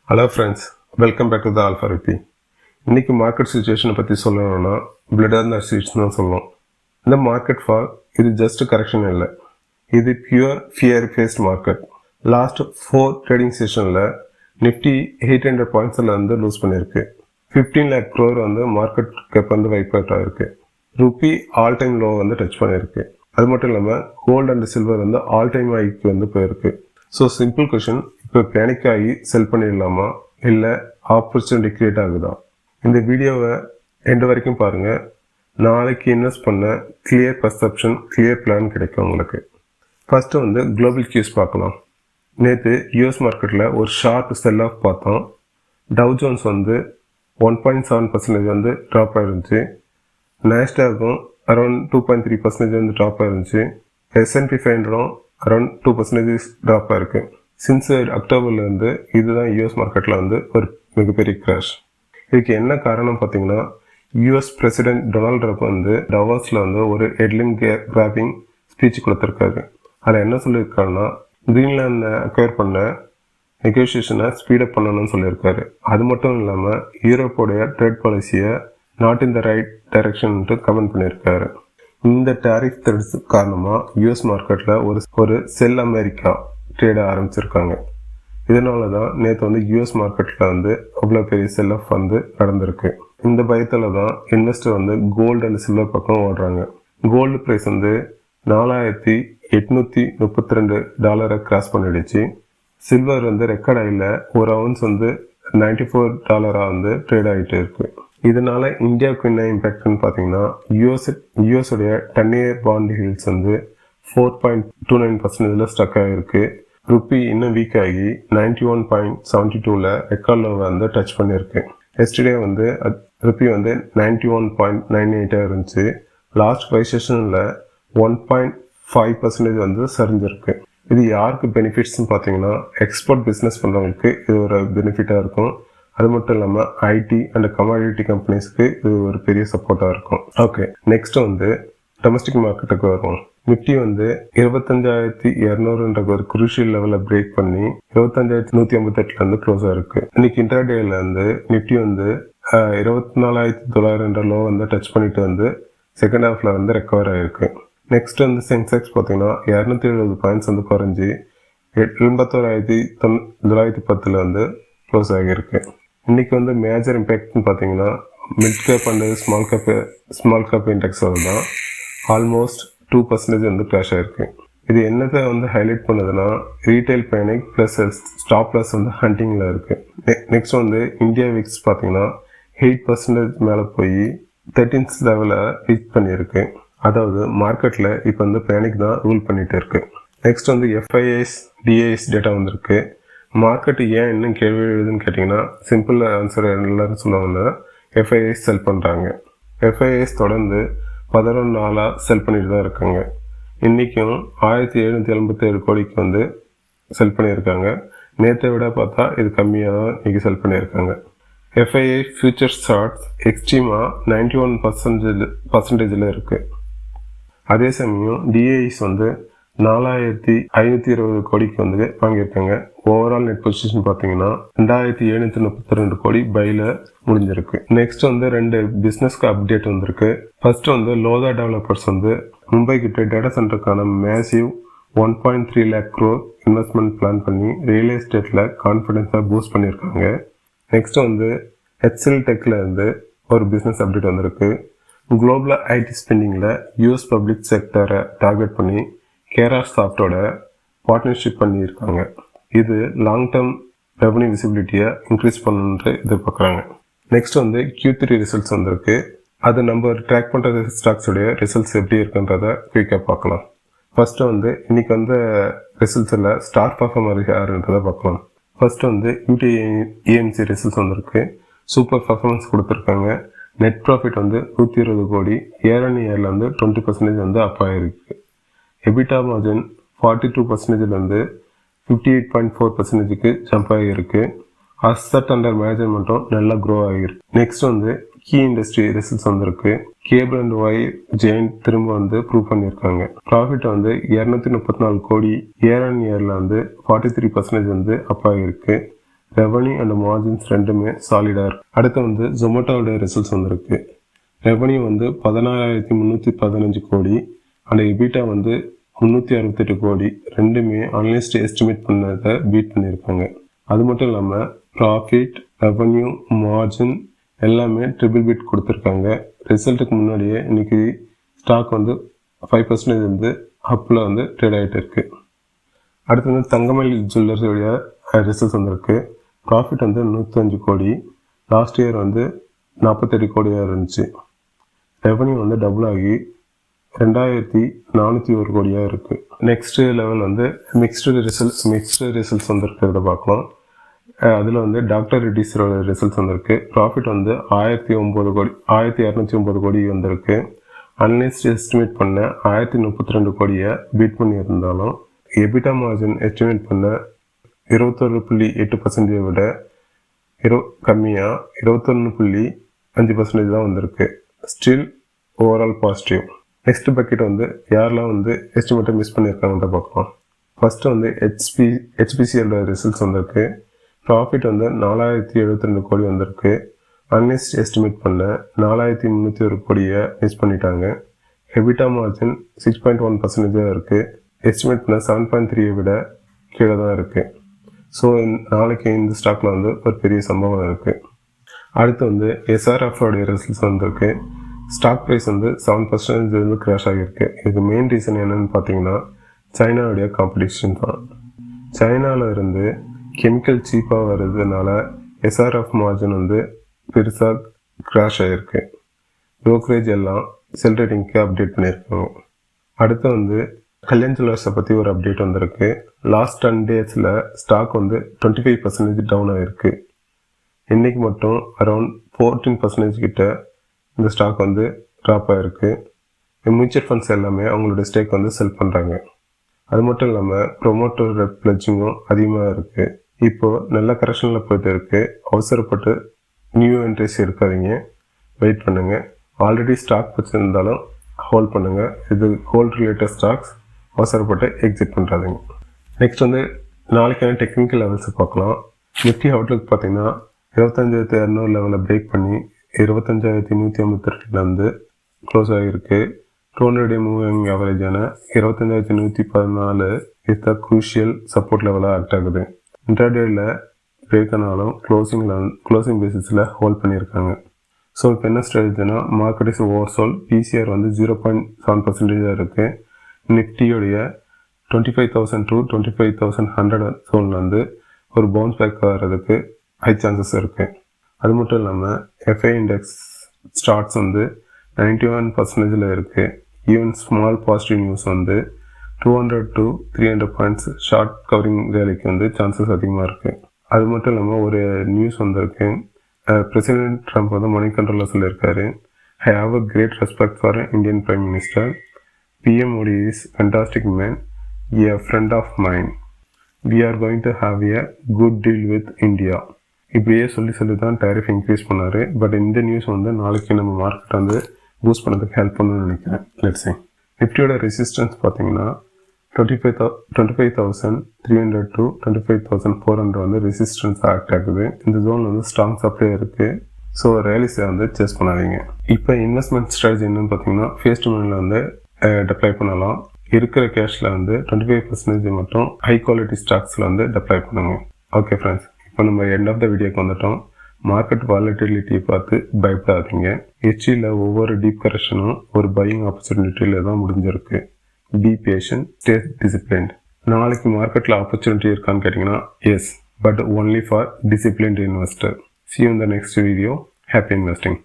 Hello friends, welcome back to the Alpha Rippy. இன்றைக்கி market சுச்சுவேஷனை பற்றி சொல்லணும்னா பிளடர் நர்சிட்ஸ் தான் சொல்லணும். இந்த மார்க்கெட் ஃபால் இது ஜஸ்ட் கரெக்ஷன் இல்லை, இது pure fear faced market. Last 4 trading செஷனில் நிஃப்டி 800 பாயிண்ட்ஸில் வந்து லூஸ் பண்ணியிருக்கு. 15 lakh crore வந்து மார்க்கெட் கேப் வந்து வைப் அவுட் ஆகிருக்கு. ருப்பி ஆல் டைம் லோ வந்து டச் பண்ணியிருக்கு. அது மட்டும் இல்லாமல் கோல்டு அண்ட் சில்வர் வந்து ஆல் டைம் ஹைக்கு வந்து போயிருக்கு. ஸோ சிம்பிள் கொஷின், இப்போ பேனிக் ஆகி செல் பண்ணிடலாமா இல்லை ஆப்பர்ச்சுனிட்டி கிரியேட் ஆகுதா? இந்த வீடியோவை எண்டு வரைக்கும் பாருங்கள். நாளைக்கு இன்வெஸ்ட் பண்ண கிளியர் பர்செப்ஷன், கிளியர் பிளான் கிடைக்கும் உங்களுக்கு. ஃபஸ்ட்டு வந்து குளோபல் கியூஸ் பார்க்கலாம். நேற்று யூஎஸ் மார்க்கெட்டில் ஒரு ஷார்ப் செல் ஆஃப் பார்த்தோம். டவ் ஜோன்ஸ் வந்து 1.7% வந்து ட்ராப் ஆகிருந்துச்சு. நேஸ்டாக்கும் அரௌண்ட் 2.3% வந்து ட்ராப் ஆகிருந்துச்சு. S&P 500 அரௌண்ட் 2% ட்ராப் ஆகிருக்கு. சின்ஸ் அக்டோபர்லேருந்து இதுதான் யூஎஸ் மார்க்கெட்டில் வந்து ஒரு மிகப்பெரிய கிராஷ். இதுக்கு என்ன காரணம் பார்த்தீங்கன்னா, யூஎஸ் பிரசிடென்ட் டொனால்ட் ட்ரம்ப் வந்து டவாஸில் வந்து ஒரு ஹெட்லைன் கிராபிங் ஸ்பீச் கொடுத்துருக்காரு. அதில் என்ன சொல்லியிருக்காருன்னா, கிரீன்லாண்டை அக்வயர் பண்ண நெகோசியேஷனை ஸ்பீடப் பண்ணணும்னு சொல்லியிருக்காரு. அது மட்டும் இல்லாமல் யூரோப்போடைய ட்ரேட் பாலிசியை நாட் இன் த ரைட் டைரக்ஷன்ட்டு கமெண்ட் பண்ணியிருக்காரு. இந்த டேரிஃப் த்ரெட்ஸ் காரணமாக யூஎஸ் மார்க்கெட்டில் ஒரு செல் அமெரிக்கா ட்ரேட ஆரம்பிச்சிருக்காங்க. இதனால தான் நேற்று வந்து யூஎஸ் மார்க்கெட்டில் வந்து அவ்வளோ பெரிய செல் ஆஃப் வந்து நடந்திருக்கு. இந்த பயத்தில் தான் இன்வெஸ்டர் வந்து கோல்டு அண்ட் சில்வர் பக்கம் ஓடுறாங்க. கோல்டு ப்ரைஸ் வந்து $4,832 கிராஸ் பண்ணிடுச்சு. சில்வர் வந்து ரெக்கார்ட் ஆகல, ஒரு அவுன்ஸ் வந்து $94 வந்து ட்ரேட் ஆகிட்டு இருக்கு. இதனால இந்தியாவுக்கு என்ன இம்பேக்ட்னு பார்த்தீங்கன்னா, யூஎஸோடைய 10-year பாண்ட் ஹீல்ட்ஸ் வந்து 4.29% ஸ்டக் ஆகிருக்கு. ருப்பி இன்னும் வீக் ஆகி 91.72 ரெக்கார்ட் லோவை வந்து டச் பண்ணியிருக்கு. எஸ்டர்டே வந்து ருப்பி வந்து 91.98 இருந்துச்சு. லாஸ்ட் 5 செஷனில் 1.5% வந்து சரிஞ்சிருக்கு. இது யாருக்கு பெனிஃபிட்ஸ்னு பார்த்தீங்கன்னா, எக்ஸ்போர்ட் பிஸ்னஸ் பண்ணுறவங்களுக்கு இது ஒரு பெனிஃபிட்டாக இருக்கும். அது மட்டும் இல்லாமல் ஐடி அண்ட் கமாடிட்டி கம்பெனிஸ்க்கு இது ஒரு பெரிய சப்போர்ட்டாக இருக்கும். ஓகே, நெக்ஸ்ட் வந்து டொமஸ்டிக் மார்க்கெட்டுக்கு வருவோம். நிஃப்டி வந்து 25,200 ஒரு குரூஷியல் லெவலில் பிரேக் பண்ணி 25,158 க்ளோஸ் ஆயிருக்கு. இன்னைக்கு இன்டர்டேல வந்து நிஃப்டி வந்து 24,900 லோ வந்து டச் பண்ணிட்டு வந்து செகண்ட் ஹாஃப்ல வந்து ரெக்கவர் ஆயிருக்கு. நெக்ஸ்ட் வந்து சென்செக்ஸ் பார்த்தீங்கன்னா 270 பாயிண்ட்ஸ் வந்து குறைஞ்சி 81,910 வந்து க்ளோஸ் ஆகியிருக்கு. இன்னைக்கு வந்து மேஜர் இம்பேக்ட்னு பார்த்தீங்கன்னா, mid cap and small cap இண்டெக்ஸோட தான் ஆல்மோஸ்ட் 2% வந்து கிராஷ் ஆகிருக்கு. இது என்னத்தை வந்து ஹைலைட் பண்ணுதுன்னா, retail panic plus stop loss வந்து ஹண்டிங்கில் இருக்குது. நெக்ஸ்ட் வந்து இந்தியா விக்ஸ் பார்த்தீங்கன்னா 8% மேலே போய் 13th லெவலில் ரீச் பண்ணியிருக்கு. அதாவது மார்க்கெட்டில் இப்போ வந்து பேனிக் தான் ரூல் பண்ணிகிட்டு இருக்கு. நெக்ஸ்ட் வந்து எஃப்ஐஎஸ் டிஐஎஸ் டேட்டா வந்திருக்கு. மார்க்கெட்டு ஏன் இன்னும் கேள்வி எழுதுன்னு கேட்டிங்கன்னா, சிம்பிள் ஆன்சர் எல்லாரும் சொன்னாங்கன்னா எஃப்ஐஎஸ் செல் பண்ணுறாங்க. எஃப்ஐஎஸ் தொடர்ந்து 11 நாளாக செல் பண்ணிட்டு தான் இருக்காங்க. இன்றைக்கும் 1,777 கோடிக்கு வந்து செல் பண்ணியிருக்காங்க. நேற்றை விட பார்த்தா இது கம்மியாக தான் இன்றைக்கி செல் பண்ணியிருக்காங்க. எஃப்ஐஐ ஃபியூச்சர் சார்ட்ஸ் எக்ஸ்ட்ரீமாக 91% இருக்குது. அதே சமயம் டிஐஎஸ் வந்து 4,520 கோடிக்கு வந்து வாங்கியிருக்காங்க. ஓவரால் நெட் பொசிஷன் பார்த்தீங்கன்னா 2,732 கோடி பையில் முடிஞ்சிருக்கு. நெக்ஸ்ட் வந்து 2 பிஸ்னஸ்க்கு அப்டேட் வந்திருக்கு. ஃபர்ஸ்ட் வந்து லோதா டெவலப்பர்ஸ் வந்து மும்பை கிட்ட டேட்டா சென்டருக்கான massive 1.3 lakh crore investment plan பண்ணி ரியல் எஸ்டேட்டில் கான்ஃபிடென்ஸாக பூஸ்ட் பண்ணியிருக்காங்க. நெக்ஸ்ட் வந்து HCL டெக்கில் இருந்து ஒரு பிஸ்னஸ் அப்டேட் வந்திருக்கு. குளோபல் ஐடி ஸ்பெண்டிங்கில் யூஎஸ் பப்ளிக் செக்டரை டார்கெட் பண்ணி கேரா சாஃப்டோட பார்ட்னர்ஷிப் பண்ணியிருக்காங்க. இது லாங் டேர்ம் ரெவன்யூ விசிபிலிட்டியை இன்க்ரீஸ் பண்ணணுன்ட்டு எதிர்பார்க்குறாங்க. நெக்ஸ்ட் வந்து Q3 ரிசல்ட்ஸ் வந்திருக்கு. அது நம்ம ட்ராக் பண்ணுற ஸ்டாக்ஸோடைய ரிசல்ட்ஸ் எப்படி இருக்குன்றதை குயிக்காக பார்க்கலாம். ஃபர்ஸ்ட்டு வந்து இன்றைக்கி வந்து ரிசல்ட்ஸில் ஸ்டார் பர்ஃபார்மர் யாருன்றதை பார்க்கலாம். ஃபர்ஸ்ட் வந்து UTI-AMC ரிசல்ட்ஸ் வந்திருக்கு. சூப்பர் பர்ஃபார்மன்ஸ் கொடுத்துருக்காங்க. நெட் ப்ராஃபிட் வந்து 120 கோடி, இயர் அண்ட் இயரில் வந்து 20% வந்து அப் ஆகிருக்கு. எபிட்டா மார்ஜின் 42%லேருந்து 58.4%க்கு ஜம்ப் ஆகியிருக்கு. அசட் அண்டர் மேனேஜ்மெண்ட்டும் நல்லா க்ரோ ஆகியிருக்கு. நெக்ஸ்ட் வந்து கீ இண்டஸ்ட்ரி ரிசல்ட்ஸ் வந்திருக்கு. கேபிள் அண்ட் ஒயர் ஜெயின்ட் திரும்ப வந்து ப்ரூவ் பண்ணியிருக்காங்க. ப்ராஃபிட் வந்து 234 கோடி, இயர் அண்ட் இயரில் வந்து 43% வந்து அப் ஆகியிருக்கு. ரெவன்யூ அண்ட் மார்ஜின்ஸ் ரெண்டுமே சாலிடாக இருக்கு. அடுத்து வந்து ஜொமேட்டோடைய ரிசல்ட்ஸ் வந்திருக்கு. ரெவன்யூ வந்து 16,315 கோடி அண்ட் எபிட்டா வந்து 368 கோடி, ரெண்டுமே அனலிஸ்ட் எஸ்டிமேட் பண்ணதை பீட் பண்ணியிருக்காங்க. அது மட்டும் இல்லாமல் ப்ராஃபிட், ரெவன்யூ, மார்ஜின் எல்லாமே ட்ரிபிள் பீட் கொடுத்துருக்காங்க. ரிசல்ட்டுக்கு முன்னாடியே இன்னைக்கு ஸ்டாக் வந்து 5% வந்து அப்பில் வந்து ட்ரேட் ஆகிட்டு இருக்கு. அடுத்து வந்து தங்கமயில் ஜுவல்லர்ஸுடைய ரிசல்ட்ஸ் வந்திருக்கு. ப்ராஃபிட் வந்து 105 கோடி, லாஸ்ட் இயர் வந்து 48 கோடியாக இருந்துச்சு. ரெவன்யூ வந்து டபுள் ஆகி 2,401 கோடியாக இருக்குது. நெக்ஸ்ட் லெவல் வந்து மிக்ஸ்டு ரிசல்ட்ஸ் வந்திருக்கிறத பார்க்கலாம். அதில் வந்து டாக்டர் ரெட்டிஸோட ரிசல்ட்ஸ் வந்திருக்கு. ப்ராஃபிட் வந்து 1,209 கோடி வந்திருக்கு. அனலிஸ்ட் எஸ்டிமேட் பண்ண 1,032 கோடியை பீட் பண்ணியிருந்தாலும் எபிட்டா மார்ஜின் எஸ்டிமேட் பண்ண 21.8% விட கம்மியாக 21.5% தான் வந்திருக்கு. Still overall positive. Next bucket வந்து யாரெல்லாம் வந்து எஸ்டிமேட்டை மிஸ் பண்ணியிருக்காங்கன்ற பார்க்கலாம். ஃபர்ஸ்ட் வந்து ஹெச்பிசிஎல் ரிசல்ட்ஸ் வந்திருக்கு. ப்ராஃபிட் வந்து 4,072 கோடி வந்திருக்கு. அனலிஸ்ட் எஸ்டிமேட் பண்ண 4,301 கோடியை மிஸ் பண்ணிட்டாங்க. எபிட்டா மார்ஜின் 6.1% இருக்குது. எஸ்டிமேட் பண்ண 7.3 விட கீழே தான் இருக்குது. ஸோ நாளைக்கு இந்த ஸ்டாக்கில் வந்து ஒரு பெரிய சம்பவம் இருக்குது. அடுத்து வந்து எஸ்ஆர்எஃப்ஓடைய ரிசல்ட்ஸ் வந்திருக்கு. ஸ்டாக் ப்ரைஸ் வந்து 7% வந்து கிராஷ் ஆகியிருக்கு. இதுக்கு மெயின் ரீசன் என்னன்னு பார்த்தீங்கன்னா சைனாவுடைய காம்படிஷன் தான். சைனாவில் இருந்து கெமிக்கல் சீப்பாக வர்றதுனால எஸ்ஆர்எஃப் மார்ஜின் வந்து பெருசாக கிராஷ் ஆகிருக்கு. ப்ரோக்கரேஜ் எல்லாம் செல் ரேட்டிங்க்கு அப்டேட் பண்ணியிருக்காங்க. அடுத்து வந்து கல்யாண் ஜுவல்லர்ஸை பற்றி ஒரு அப்டேட் வந்திருக்கு. லாஸ்ட் 10 டேஸில் ஸ்டாக் வந்து 25% டவுன் ஆகிருக்கு. இன்றைக்கி மட்டும் அரௌண்ட் 14% கிட்ட இந்த ஸ்டாக் வந்து ட்ராப் ஆகிருக்கு. மியூச்சுவல் ஃபண்ட்ஸ் எல்லாமே அவங்களோட ஸ்டேக் வந்து செல் பண்ணுறாங்க. அது மட்டும் இல்லாமல் ப்ரொமோட்டர் பிளட்ஜிங்கும் அதிகமாக இருக்குது. இப்போது நல்ல கரெக்ஷனில் போயிட்டு இருக்குது. அவசரப்பட்டு நியூ என்ட்ரிஸ் இருக்காதீங்க, வெயிட் பண்ணுங்கள். ஆல்ரெடி ஸ்டாக் வச்சுருந்தாலும் ஹோல்ட் பண்ணுங்கள். இது கோல்ட் ரிலேட்டட் ஸ்டாக்ஸ், அவசரப்பட்டு எக்ஸிட் பண்ணுறாதீங்க. நெக்ஸ்ட் வந்து நாளைக்கான டெக்னிக்கல் லெவல்ஸை பார்க்கலாம். நிஃப்டி அவுட்லுக் பார்த்தீங்கன்னா 25,200 லெவலில் பிரேக் பண்ணி 25,152 வந்து க்ளோஸ் ஆகிருக்கு. 200 மூவிங் ஆவரேஜான 25,114 இஸ் த குரூஷியல் சப்போர்ட் லெவலாக ஆக்ட் ஆகுது. இன்ட்ராடேயில் பிரேக் ஆனாலும் க்ளோசிங் பேசிஸில் ஹோல்ட் பண்ணியிருக்காங்க. ஸோ இப்போ என்ன ஸ்ட்ராட்டஜினா மார்க்கெட் இஸ் ஓவர்சோல். பிசிஆர் வந்து 0.7% இருக்குது. நிஃப்டியோடைய 25,000 to 25,100 ஜோனில் வந்து ஒரு பவுன்ஸ் பேக் வர்றதுக்கு ஹை சான்சஸ் இருக்குது. அது மட்டும் இல்லாமல் எஃப்ஐ இண்டெக்ஸ் ஸ்டார்ட்ஸ் வந்து 91% இருக்குது. ஈவன் ஸ்மால் பாசிட்டிவ் நியூஸ் வந்து 200 to 300 பாயிண்ட்ஸ் ஷார்ட் கவரிங் ரேலிக்கு வந்து சான்சஸ் அதிகமாக இருக்குது. அது மட்டும் இல்லாமல் ஒரு நியூஸ் வந்திருக்கு. பிரசிடென்ட் ட்ரம்ப் வந்து மணி கண்ட்ரோலில் சொல்லியிருக்காரு, I have a great respect for Indian prime minister. PM Modi is fantastic man, a friend of mine. We are going to have a good deal with India. இப்படியே சொல்லி தான் tariff increase பண்ணார். But இந்த news வந்து நாளைக்கு நம்ம market வந்து boost பண்ணதுக்கு ஹெல்ப் பண்ணணும்னு நினைக்கிறேன். லெட்ஸ் சே நிஃப்டியோட ரெசிஸ்டன்ஸ் பார்த்தீங்கன்னா 25,300 to 25,400 வந்து ரெசிஸ்டன்ஸ் ஆக்ட் ஆகுது. இந்த ஜோனில் வந்து ஸ்ட்ராங் சப்ளை இருக்குது. ஸோ ரேலிஸை வந்து சேஸ் பண்ணாதீங்க. இப்போ இன்வெஸ்ட்மெண்ட் ஸ்ட்ராட்டஜி என்னன்னு பார்த்தீங்கன்னா ஃபேஸ் டு மணியில் வந்து டெப்ளை பண்ணலாம். இருக்கிற கேஷில் வந்து 25% மட்டும் ஹை குவாலிட்டி ஸ்டாக்ஸில் வந்து டெப்ளை பண்ணுங்க. ஓகே ஃப்ரெண்ட்ஸ், இப்போ நம்ம எண்ட் ஆஃப் த வீடியோக்கு வந்துட்டோம். மார்க்கெட் வாலட்டிலிட்டியை பார்த்து பயப்படாதீங்க. ஹெச்இயில் ஒவ்வொரு டீப் கரெக்ஷனும் ஒரு பையிங் ஆப்பர்ச்சுனிட்டியில் தான் முடிஞ்சிருக்கு. Be patient, stay disciplined. நாளைக்கு மார்க்கெட்டில் ஆப்பர்ச்சுனிட்டி இருக்கான்னு கேட்டிங்கன்னா yes, but only for disciplined investor. See you in the next video. Happy investing.